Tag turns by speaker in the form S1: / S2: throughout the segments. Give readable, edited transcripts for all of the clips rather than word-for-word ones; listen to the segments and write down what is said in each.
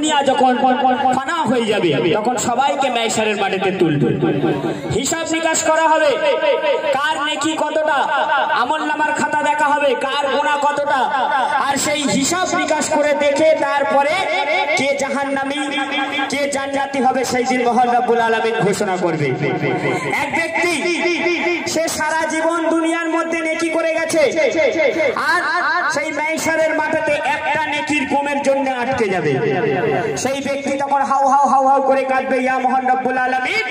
S1: দুনিয়া যখন ফানা হয়ে যাবে তখন সবাইকে মাহশরের মাটিতে তুলবে, হিসাব নিকাশ করা হবে, কার নেকি কতটা, আমলনামার খাতা দেখা হবে কার গুনাহ কতটা, আর সেই হিসাব নিকাশ করে দেখে তারপরে কে জাহান্নামী কে জান্নাতি হবে সেই দিন মহান রব্বুল আলামিন ঘোষণা করবে। এক ব্যক্তি সে সারা জীবন দুনিয়ার মধ্যে নেকি করে গেছে, আর সেই মাহশরের মাটিতে একটা নেকির কমের জন্য আটকে যাবে। সেই ব্যক্তি তখন হাউ হাউ হাউ হাউ করে কাঁদবে, ইয়া মহান রব্বুল আলামিন,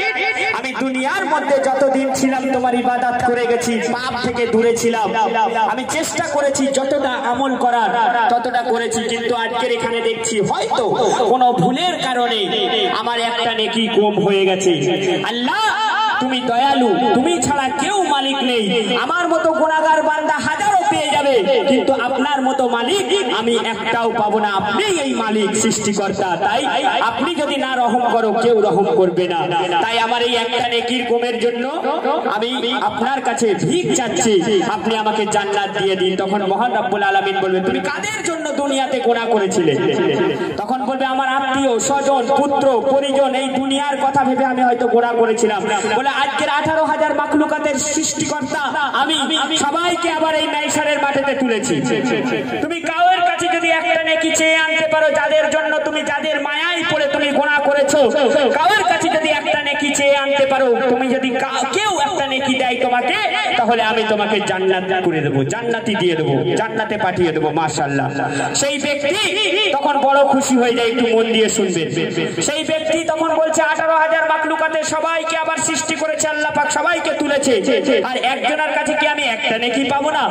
S1: আমি দুনিয়ার মধ্যে যতদিন ছিলাম তোমার ইবাদত করে গেছি, পাপ থেকে দূরে ছিলাম, আমি চেষ্টা করেছি যতটা আমল করার ততটা করেছি, কিন্তু আজকের এখানে দেখছি হয়তো কোনো ভুলের কারণে আমার একটা নেকি কম হয়ে গেছে। আল্লাহ তুমি দয়ালু, তুমি ছাড়া কেউ মালিক নেই, আমার মতো গুনাহগার বান্দা হাজারো পেয়ে যাবে, কিন্তু আপনার মতো মালিক আমি একটাও পাবো না। আপনি এই মালিক, সৃষ্টিকর্তা, তাই আপনি যদি না রহম করো কেউ রহম করবে না। তাই আমার এই একটা নেকির কমের জন্য আমি আপনার কাছে ভিক চাচ্ছি, আপনি আমাকে জান্নাত দিয়ে দিন। তখন মহান রব্বুল আলামিন বলবে, তুমি কাদের জন্য দুনিয়াতে গুনাহ করেছিলে? তখন বলবে, আমার আত্মীয় স্বজন পুত্র পরিজন এই দুনিয়ার কথা ভেবে আমি হয়তো গুনাহ করেছিলাম। আজকের 18,000 মাখলুকাতের সৃষ্টিকর্তা আমি সবাইকে আবার এই মাহশরের মাটিতে তুলেছি। তুমি কাউর কাছে যদি একটা নেকি চেয়ে আনতে পারো, যাদের জন্য তুমি যাদের মায়ায় পড়ে তুমি গুনাহ করেছো, কাউর কাছে যদি একটা নেকি চেয়ে আনতে পারো, তুমি যদি কেউ একটা নেকি দেয় তোমাকে, তাহলে আমি তোমাকে জান্নাত করে দেবো, জান্নাতি দিয়ে দেবো, জান্নাতে পাঠিয়ে দেবো। মাশাআল্লাহ। সেই ব্যক্তি তখন বড় খুশি হয়ে যায়, একটু মন দিয়ে শুনবেন। সেই ব্যক্তি তখন বলছে, 18,000 মাখলুকাতের সবাইকে আবার সৃষ্টি করেছে আল্লাহ পাক, সবাইকে তুলেছে, আর একজনের কাছে কি আমি একটা নেকি পাবো না?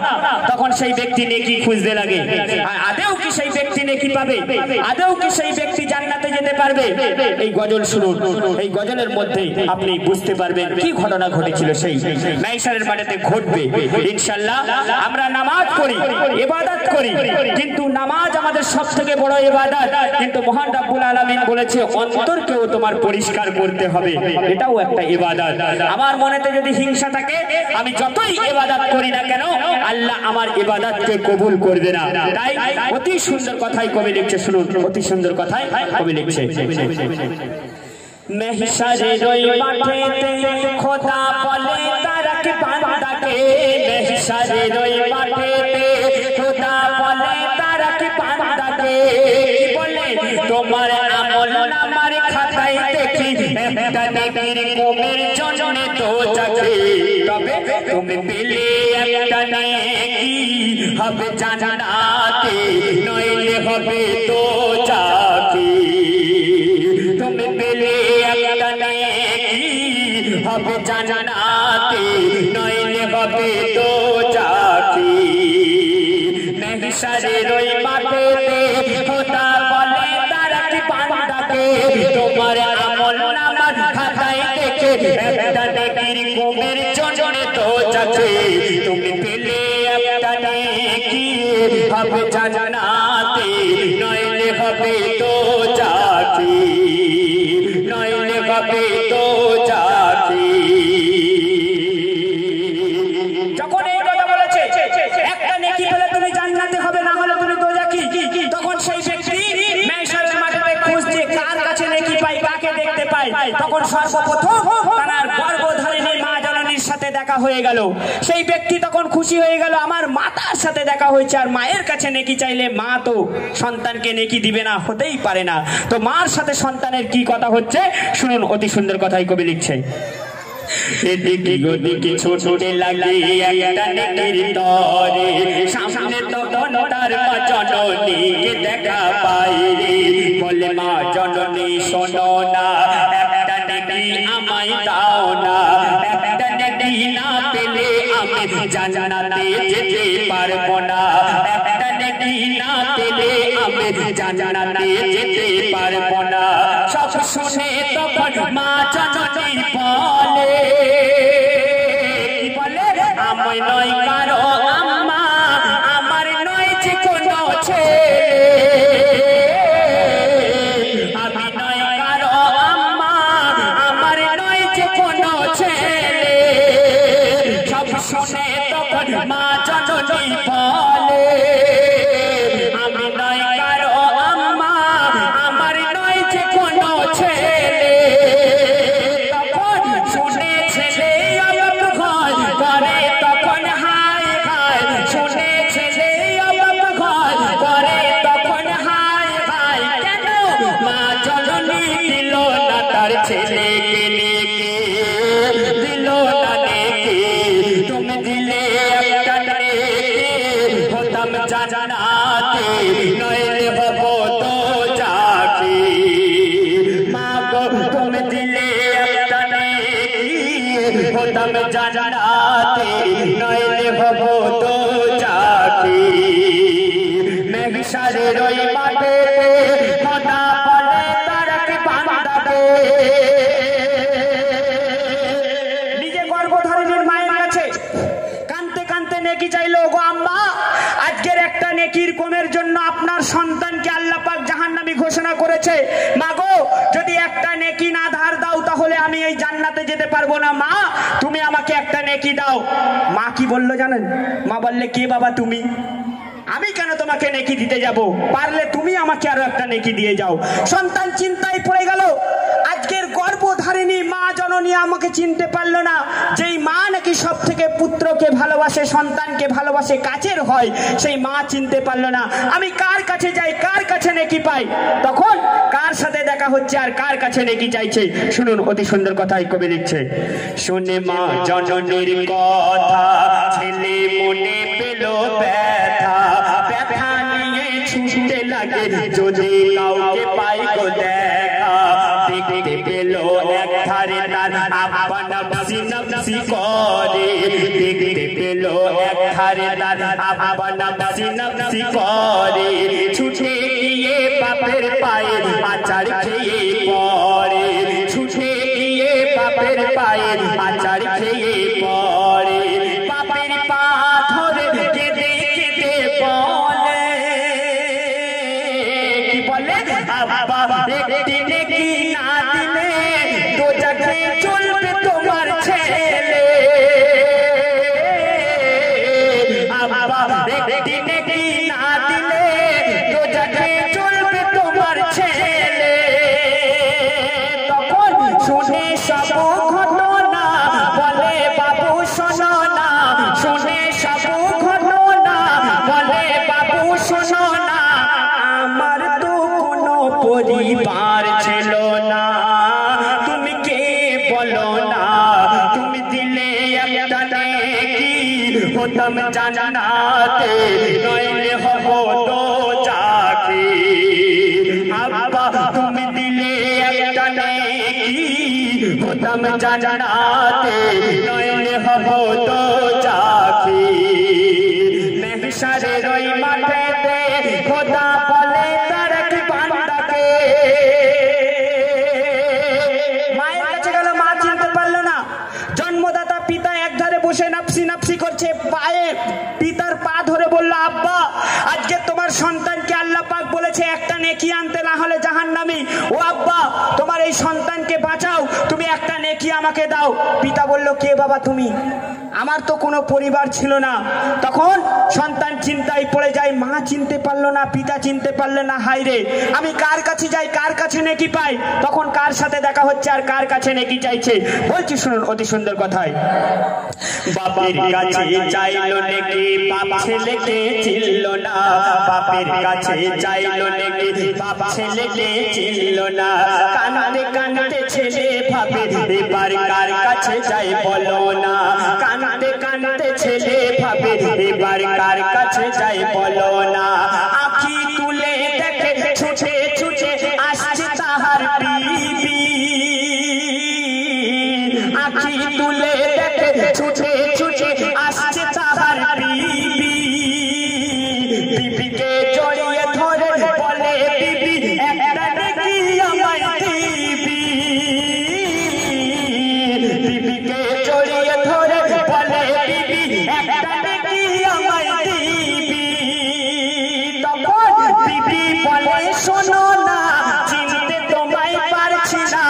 S1: তখন সেই ব্যক্তি নেকি খুঁজতে লাগে, আদৌ কি সেই ব্যক্তি নেকি পাবে, আদৌ কি সেই ব্যক্তি জান্নাতে যেতে পারবে? এই গজল শুনুন, এই গজলের মধ্যে আপনি বুঝতে পারবেন কি ঘটনা ঘটেছিল সেই মাহশরের মাটিতে ঘটবে ইনশাআল্লাহ। আমরা নামাজ পড়ি, ইবাদত করি, কিন্তু নামাজ আমাদের সবথেকে বড় ইবাদত, কিন্তু মহান রব্বুল আলামিন বলেছে অন্তরকেও তোমার পরিষ্কার করতে হবে, এটাও একটা ইবাদত। আমার মনেতে যদি হিংসা থাকে, আমি যতই ইবাদত করি না কেন আল্লাহ আমার ইবাদতকে কবুল করবে না। তাই অতি সুন্দর কথাই কবি লিখছে, শুনুন, অতি সুন্দর কথাই কবি লিখছে। महशरेर ओई माठेते খোদা বলে তারাক বান্দাকে, महशरेर ओई माठेते খোদা বলে তারাক বান্দাকে, বলে তোমার আমল নামার খাতায় দেখি একটা নেকির কমের জন্য তো চাকে, তবে তুমি পেলে একটা নেকি হবে জান্নাতে, নইলে হবে তো চাকে। তুমি পেলে একটা নেকি হবে জান্নাতে, নইলে হবে তো চাকে। महशरेर ओई माठेते খোদা বলে তারাক বান্দাকে, তোমার আমল নামার খাতায় দেখে একটা নেকির কমের জন্য তো চাকে, তুমি পেলে একটা নেকি হবে জান্নাতে, নইলে হবে তো চাকে, নইলে হবে তো চাকে। যখন এই কথা বলেছে একটা নেকি পেলে তুমি জান্নাতে হবে, না হলে তুমি দোজাখী, তখন সেই ব্যক্তি মাহশরের মাটিতে খুঁজছে কার কাছে নেকি পাই, কাকে দেখতে পাই। তখন সর্বপ্রথম তার গর্ভধারিণী মা জননীর সাথে দেখা হয়ে গেল। সেই ব্যক্তি তখন খুশি হয়ে গেল, আমার মাতার সাথে দেখা হয়েছে, আর মায়ের কাছে নেকি চাইলে মা তো সন্তানকে নেকি দিবে না, হতেই পারে না। তো মার সাথে সন্তানের কি কথা হচ্ছে শুনুন, অতি সুন্দর কথাই কবি লিখছে। এদিকে ওদিকে ছোটে লাগে একটা নেকির তরে, সামনে তখন তার মা জননীকে দেখা পাই রে, বলে মা জননী শোনো না, একটা নেকি আমায় দাও না, একটা নেকি না পেলে আমি জান্নাতে যেতে পারবো না, একটা নেকি না পেলে আমি জান্নাতে যেতে পারবো না। সব শুনে তখন মা জননী বলে, আমি নয় কারো আম্মা, আমার নয় যে কোনো ছেলে, আমি নয় কারো আম্মা, আমার নয় যে কোনো ছেলে। সব শুনে তখন মা জননী বলে, আমি নয় কারো আম্মা, আমার নয় কাছে নেকি নেকি দিল না নেকি তুমি দিলে একটা নেকি হতাম জান্নাতে নইলে হব তো জাকি মা গো তুমি দিলে একটা নেকি হতাম জান্নাতে নইলে হব তো জাকি মেঘসারের ওই মাঠে খোদা বলে তারা কি বান্দাকে নিজে গর্ভধারিণীর মায়ের কাছে কাঁদতে কাঁদতে নেকি চাইলো, গো আম্মা আজকের একটা নেকির কমের জন্য আপনার সন্তানকে আল্লাহ পাক জাহান্নামী ঘোষণা করেছে। মা গো যদি একটা নেকি না ধার দাও তাহলে আমি এই জান্নাতে যেতে পারবো না, মা তুমি আমাকে একটা নেকি দাও। মা কি বললো জানেন? মা বললে, কে বাবা তুমি? আমি কেন তোমাকে নেকি দিতে যাব? পারলে তুমি আমাকে আরো একটা নেকি দিয়ে যাও। সন্তান চিন্তায় পড়ে গেল। আজকের গর্ভধারিণী মা জননী আমাকে চিনতে পারলো না। যেই মা নাকি সব থেকে পুত্রকে ভালোবাসে, সন্তানকে ভালোবাসে, কাছের হয়, সেই মা চিনতে পারলো না। আমি কার কাছে যাই, কার কাছে নেকি পাই? তখন কার সাথে দেখা হচ্ছে আর কার কাছে নেকি চাইছে? শুনুন, অতি সুন্দর কথাই কবি লিখছে। শুনে মা জননীর কথা ছেলে মনে পেল ব্যথা, ব্যথা নিয়ে ছুটতে লাগে যদি কাউকে পাই গো দেখা। দেখতে পেল এক ধারে তার আব্বা নাফসি নাফসি করে, দেখতে পেল এক ধারে তার আব্বা নাফসি নাফসি করে। ছুটে গিয়ে বাপের পায়ে আচার খেয়ে পড়ে, ছুটে গিয়ে বাপের পায়ে আচার খেয়ে পড়ে। বাপের পা ধরে কেঁদে কেঁদে বলে, কি বলে? আব্বা একটি নেকি না দিলে দোজাখে চলবে তোমার ছেলে। আব্বা একটি নেকি না দিলে দোজাখে চলবে তোমার ছেলে। তখন শুনে সব ঘটনা বলে বাবু শোনো না, শুনে সব ঘটনা বলে বাবু শোনো না। আমার তো কোনো পরিবার ছিল না, তুমি কে বলো না, তুমি দিলে একটা নেকি হতাম জান্নাতে নইলে হব তো জাকি। আব্বা তুমি দিলে একটা নেকি হতাম জান্নাতে নইলে হব তো জাকি। মেহশারের ওই মাঠেতে খোদা বলে তারা কি বান্দাকে। মায়ের কাছে গেল, মা চিনতে পারলো না। জন্মদাতা পিতা একধারে বসে নাফসি নাফসি করছে, পায়ে পিতার পা ধরে বলল, আব্বা আজকে তোমার সন্তানকে আল্লাহ পাক বলেছে একটা নেকি আনতে, না হলে জাহান্নামী। ও আব্বা তোমার এই সন্তানকে বাঁচাও, তুমি একটা নেকি আমাকে দাও। পিতা বলল, কে বাবা তুমি? আমার তো কোনো পরিবার ছিল না। তখন সন্তান চিন্তায় পড়ে যায়, মা চিনতে পারলো না, পিতা চিনতে পারলো না। হায় রে, আমি কার কাছে যাই, কার কাছে নেকি পাই? তখন কার সাথে দেখা হচ্ছে আর কার কাছে নেকি চাইছে? বলছি শুনুন, অতি সুন্দর কথায়। বাপের কাছে চাইলো নেকি, বাপ ছেলেকে চিনল না। বাপের কাছে চাইলো নেকি, বাপ ছেলেকে চিনল না। কাঁদতে কাঁদতে ছেলে ভাবে এবার কার কাছে যাই বলো না। কাঁদতে কাঁদতে ছেলে ভাবে এবার কার কাছে যাই বলো না। আঁখি তুলে দেখে ছুটে ছুটে আসছে তাহার বিবি, আঁখি তুলে দেখে ছুটে ছুটে আসছে তাহার বিবি। বিবিকে জড়িয়ে ধরে বলে, বিবি একটা নেকি আমায় দিবি। বিবিকে জড়িয়ে ধরে বলে, বিবি একটা নেকি আমায় দিবি। তখন বিবি বলে, শোনো না চিনতে তোমায় পারছি না।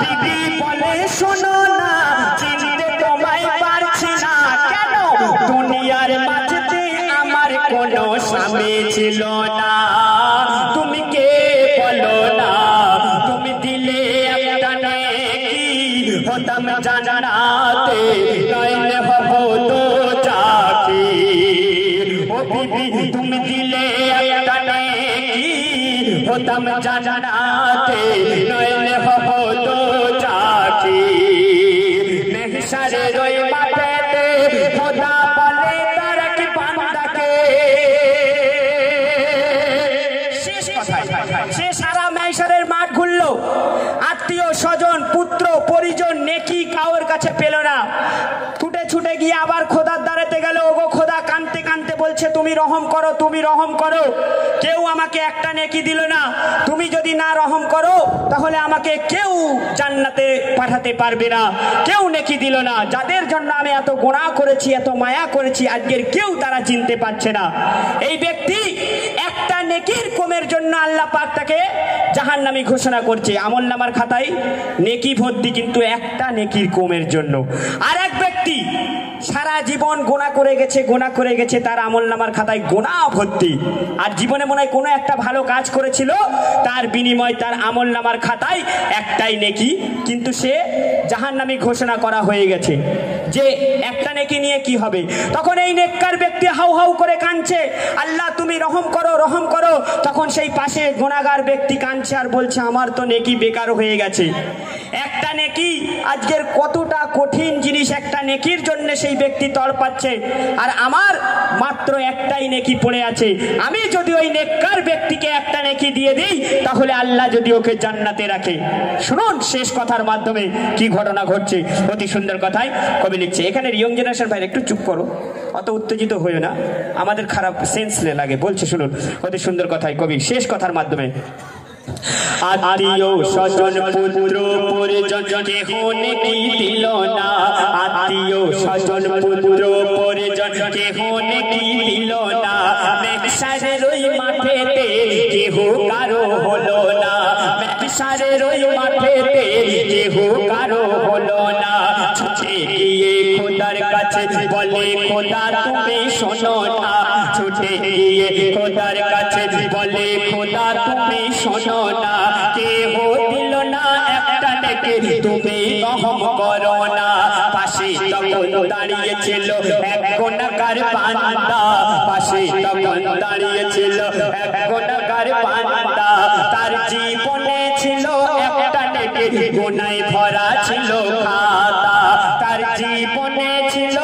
S1: বিবি বলে, শোনো না চিনতে তোমায় পারছি না। কেন? দুনিয়ার মাঝে আমার কোনো স্বামী ছিল না। তুমি কে বলো না, তুমি দিলে একটা নেকি হতাম জান্নাতে নইলে হব তো জাকি। ও বিবি তুমি দিলে একটা নেকি হতাম জান্নাতে নইলে হব তো জাকি। রাখি মেহশারের ওই মাঠেতে খোদা বলে তার কি বান্দাকে শেষ কথায় সে সারা মেহশারের মাঠ ঘুরলো আত্মীয় স্বজন পুত্র পরিজন নেকি কাউর কাছে পেল না ছুটে ছুটে গিয়ে আবার খোদার দ্বারেতে গেল ওগো খোদা কাঁদতে কাঁদতে বলছে তুমি রহম করো তুমি রহম করো কেউ আমাকে একটা নেকি দিল না তুমি যদি না রহম করো তাহলে আমাকে কেউ জান্নাতে পাঠাতে পারবে না কেউ নেকি দিল না যাদের জন্য আমি এত গুনাহ করেছি এত মায়া করেছি আজকের কেউ তারা চিনতে পারছে না এই ব্যক্তি একটা নেকির কমের জন্য আল্লাহ পাক তাকে জাহান্নামী ঘোষণা করছে আমলনামার খাতায় নেকি ভর্তি কিন্তু একটা নেকির কমের জন্য আর এক ব্যক্তি সারা জীবন গুনাহ করে গেছে তার আমলনামার খাতায় গুনাহ ভর্তি আর জীবনে মনে হয় কোনো একটা ভালো কাজ করেছিল তার বিনিময় তার আমলনামার খাতায় একটাই নেকি কিন্তু সে জাহান্নামী ঘোষণা করা হয়ে গেছে যে একটা নেকি নিয়ে কি হবে তখন এই নেককার ব্যক্তি হাউ হাউ করে কাঁদছে আল্লাহ তুমি রহম করো তখন সেই পাশে গুনাহগার ব্যক্তি কাঁদছে আর বলছে আমার তো নেকি বেকার হয়ে গেছে একটা নেকি আজকের কতটা কঠিন জিনিস একটা নেকির জন্য সেই ব্যক্তি তড়পাচ্ছে আর আমার মাত্র একটাই নেকি পড়ে আছে আমি যদি ওই নেককার ব্যক্তিকে একটা নেকি দিয়ে দিই তাহলে আল্লাহ যদি ওকে জান্নাতে রাখে শুনুন শেষ কথার মাধ্যমে কি ঘটনা ঘটছে অতি সুন্দর কথায় কবি লিখছে এখানে ইয়ং জেনারেশন ভাই একটু চুপ করো অত উত্তেজিত হয়ে না আমাদের খারাপ সেন্স লাগে বলছে শুনুন অতি সুন্দর কথায় কবি শেষ কথার মাধ্যমে আত্মীয় স্বজন পুত্র পরিজন কেহ নেকি দিল না আত্মীয় স্বজন পুত্র পরিজন কেহ নেকি দিল না মেহশারের ওই মাঠেতে কেহ কারো হলো না মেহশারের ওই মাঠেতে কেহ কারো হলো না ছুটে গিয়ে খোদার কাছে বলে খোদা তুমি শোনো না ছুটে গিয়ে খোদার কাছে বলে খোদা তুমি শোনো না কেহ দিল না একটা নেকি তুমি রহম করো না পাশে তখন দাঁড়িয়েছিল এক গুনাহগার বান্দা পাশে তখন দাঁড়িয়েছিল এক গুনাহগার বান্দা তার জীবনে ছিল একটা নেকি গুনাহে ভরা ছিল খাতা তার জীবনে ছিল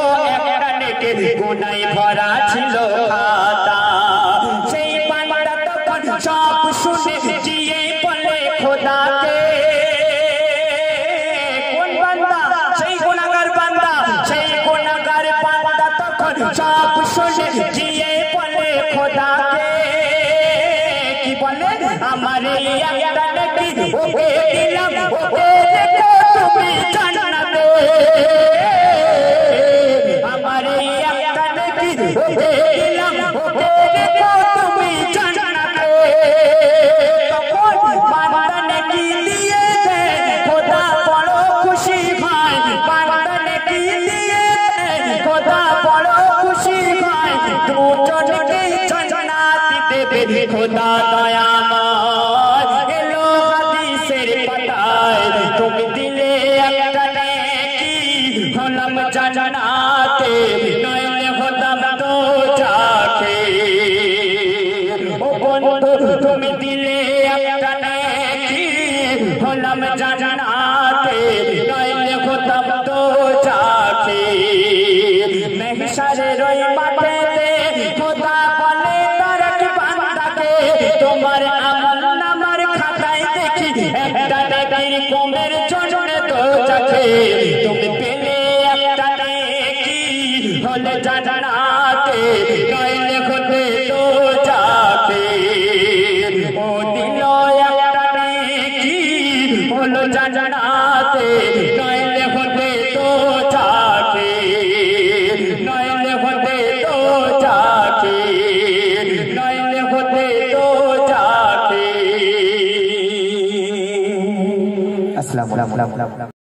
S1: একটা নেকি গুনাহে ভরা ছিল খাতা সেই বান্দা তখন সব শুনে গিয়ে বলে খোদাকে কোন বান্দা সেই গুনাহগার বান্দা তখন সব শুনে গিয়ে বলে খোদাকে কি বলে আমার একটা নেকি ওকে দিলাম ওকে দেখো তুমি জান্নাতে আমার একটা নেকি ওকে দিলাম ওকে দেখো তুমি জান্নাতে তখন বান্দা নেকি দিয়ে খোদা বড় খুশি হয় বান্দা নেকি দিয়ে খোদা বড় খুশি হয় দুজনকে জান্নাত দেবে খোদা দয়াময় এলো হাদিসের পাতায় তুমি দিলে একটা নেকি হলাম জান্নাতে নইলে হতাম দোজাখে ও বন্ধু তুমি দিলে একটা নেকি হলাম জান্নাতে নইলে হতাম দোজাখে মেহশারের ওই মাঠেতে খোদা বলে তার কি বান্দাকে তোমার আমলনামার খাতায় দেখি একটা নেকির কমের জন্য দোজাখে তুমি পেলে একটা নেকি হলে জান্নাতে নইলে হতে দোজাখে ও দিল একটা নেকি হলো জান্নাতে নইলে হতে দোজাখে নইলে হতে দোজাখে নইলে হতে দোজাখে আসসালামু আলাইকুম